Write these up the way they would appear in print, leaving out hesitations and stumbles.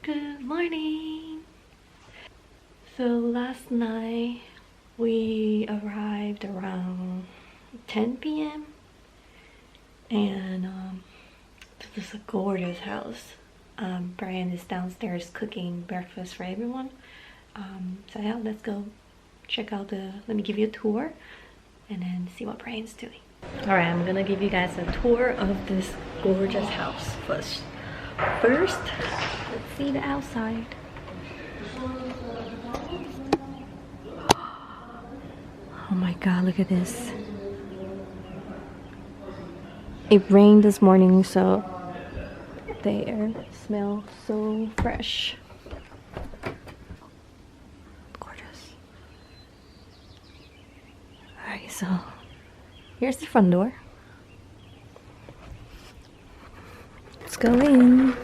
Good morning! So last night we arrived around 10 p.m. and this is a gorgeous house. Brian is downstairs cooking breakfast for everyone. So yeah, let's go check out let me give you a tour and then see what Brian's doing. Alright, I'm gonna give you guys a tour of this gorgeous house first. Let's see the outside. Oh my god, look at this. It rained this morning, so the air smells so fresh. Gorgeous. Alright, so here's the front door. Let's go in.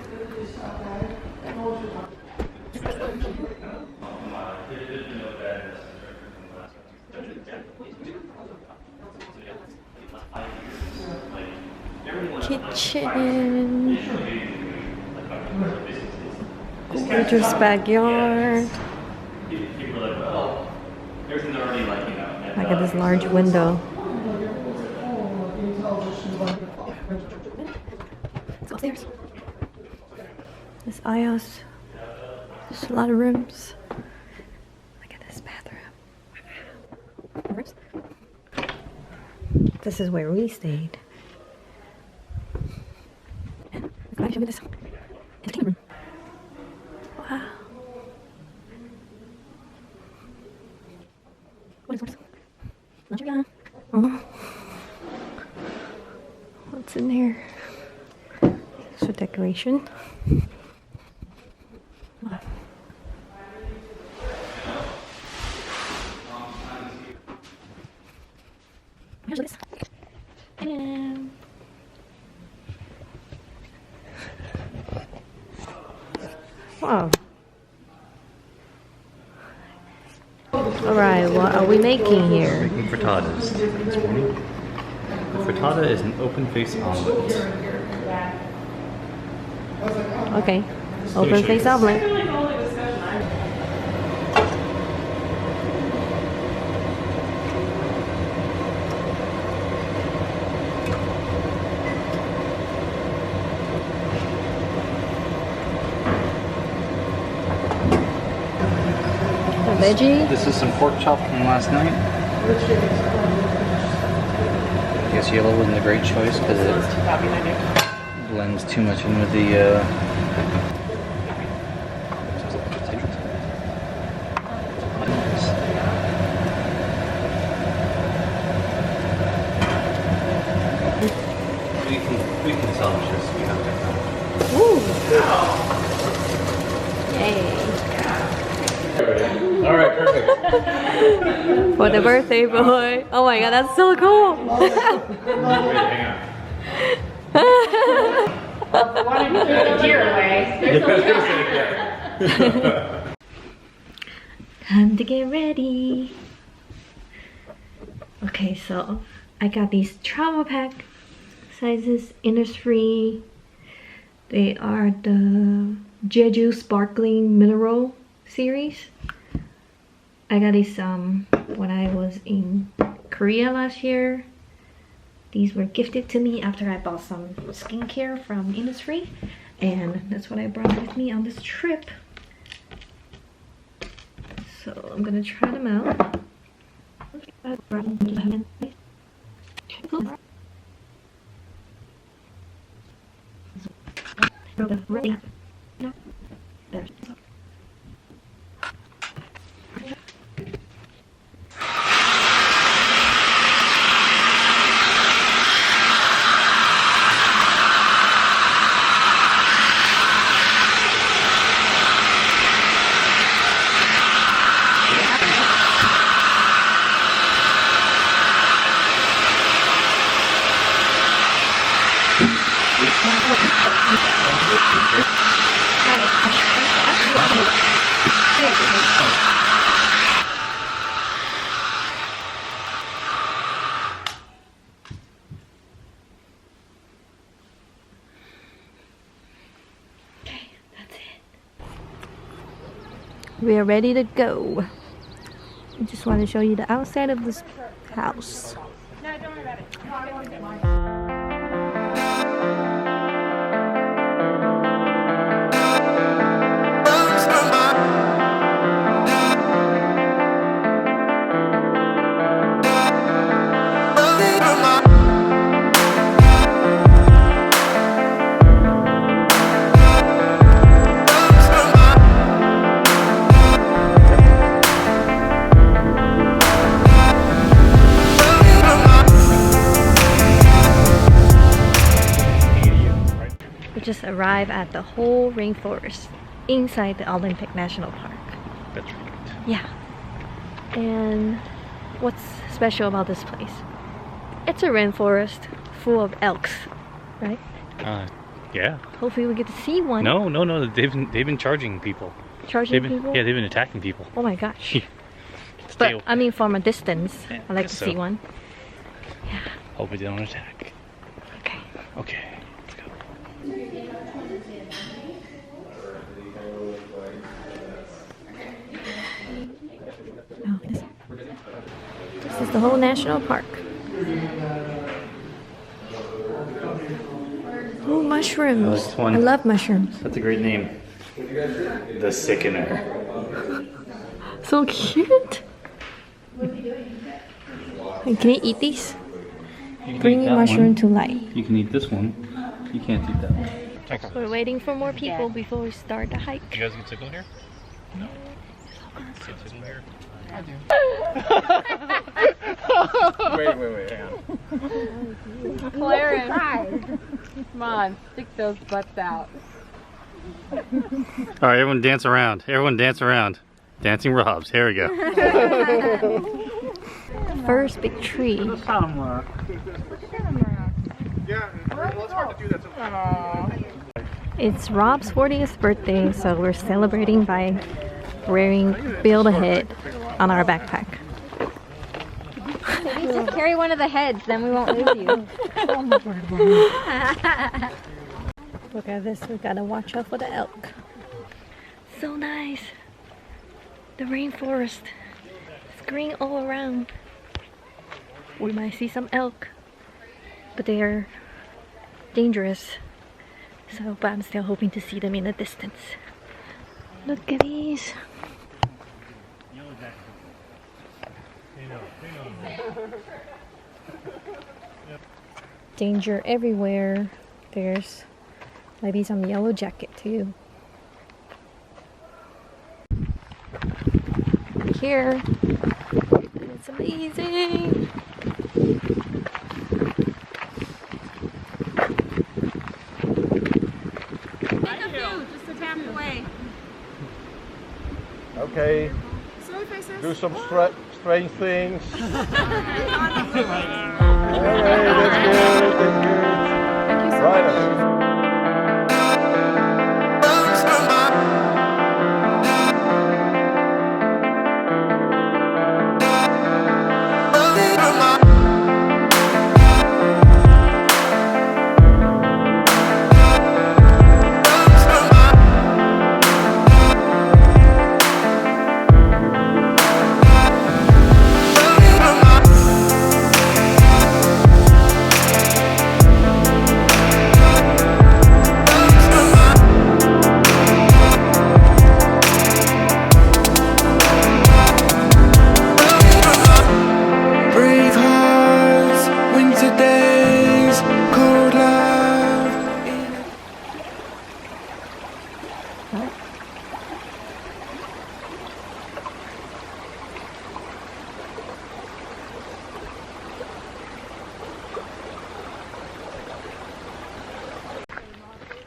Kitchen. Gorgeous backyard. Look at this large window. Let's go upstairs. This aisles. There's a lot of rooms. Look at this bathroom. This is where we stayed. And show me this entertainment room. Wow. What is this? Oh. What's in here? So decoration. Here's this. And wow. Alright, what are we making here? We're making frittatas this morning. A frittata is an open-face omelet. Okay, open-face omelet. Veggie. This is some pork chop from last night. I guess yellow wasn't a great choice because it blends too much in with the we can salvage this. We have to. Ooh. Yay. All right, perfect. For the birthday boy. Oh my god, that's so cool. Wait, hang on. Wanted to keep the deer away. Time to get ready. Okay, so I got these travel pack sizes, Innisfree. They are the Jeju Sparkling Mineral series. I got these when I was in Korea last year. These were gifted to me after I bought some skincare from Innisfree, and that's what I brought with me on this trip. So I'm gonna try them out. we are ready to go. I just want to show you the outside of this house. No, don't worry about it. Just arrived at the whole rainforest inside the Olympic National Park. That's right. Yeah. And what's special about this place? It's a rainforest full of elks, right? Yeah. Hopefully we get to see one. No. They've been charging people. Charging people? Yeah, they've been attacking people. Oh my gosh. But I mean, from a distance, Yeah, I like to guess see so. one. Yeah. Hopefully they don't attack. Okay. Okay. Let's go. Oh, this is the whole national park. Oh, mushrooms. This one. I love mushrooms. That's a great name. The Sickener. So cute. Hey, can you eat these? Bringing mushroom to life. You can eat this one. You can't eat that one. We're waiting for more people before we start the hike. You guys get tickle here? No. Get tickle here? I do. Wait, hang on. Clarence. Come on, stick those butts out. Alright, everyone dance around. Everyone dance around. Dancing Robs. Here we go. First big tree. Yeah, It's hard to do that sometimes. It's Rob's 40th birthday, so we're celebrating by wearing Build a Head on our backpack. You just carry one of the heads, then we won't lose you. Look at this, we gotta watch out for the elk. So nice. The rainforest. It's green all around. We might see some elk, but they are dangerous. So, but I'm still hoping to see them in the distance. Look at these. Danger everywhere. There's maybe some yellow jacket too. Here. It's amazing. just a tap away. Okay. Do some strange things. Alright, that's good. Right.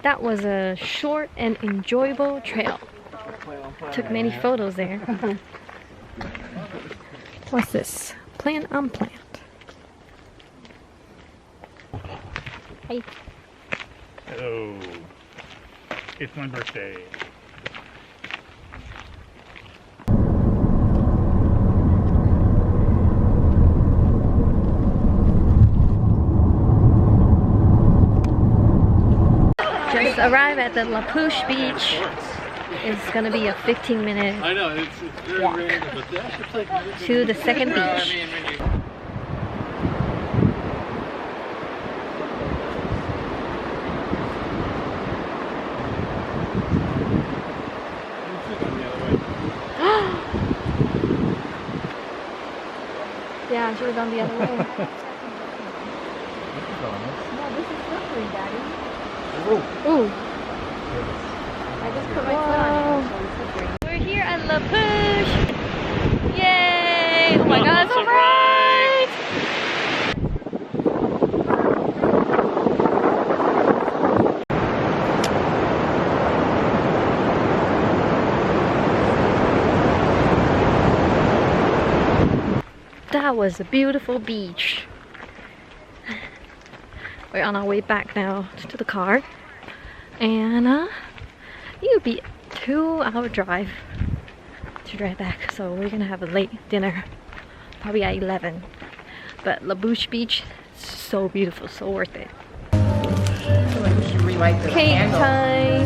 That was a short and enjoyable trail. Took many photos there. What's this? Plant unplant. Hey. Hello. It's my birthday. Just arrived at the La Pouche Beach. is gonna be a 15-minute walk to the second beach. Yeah, I should have gone the other way. No, this is slippery, Daddy. Ooh. I just put my foot on it, so it's slippery. We're here at La Push. Yay! Oh my God, it's so bright! That was a beautiful beach. We're on our way back now to the car, and it'll be a 2-hour drive to drive back. So we're gonna have a late dinner, probably at 11. But La Bouche Beach, so beautiful, so worth it. Cake time.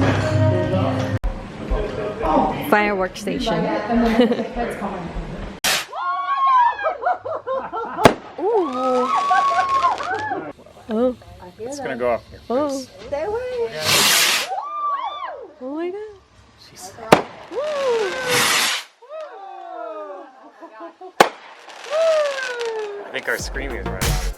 Fireworks station. Ooh. Oh. It's gonna go off here. Oh. Stay away. Oh my God. I think our screaming is right.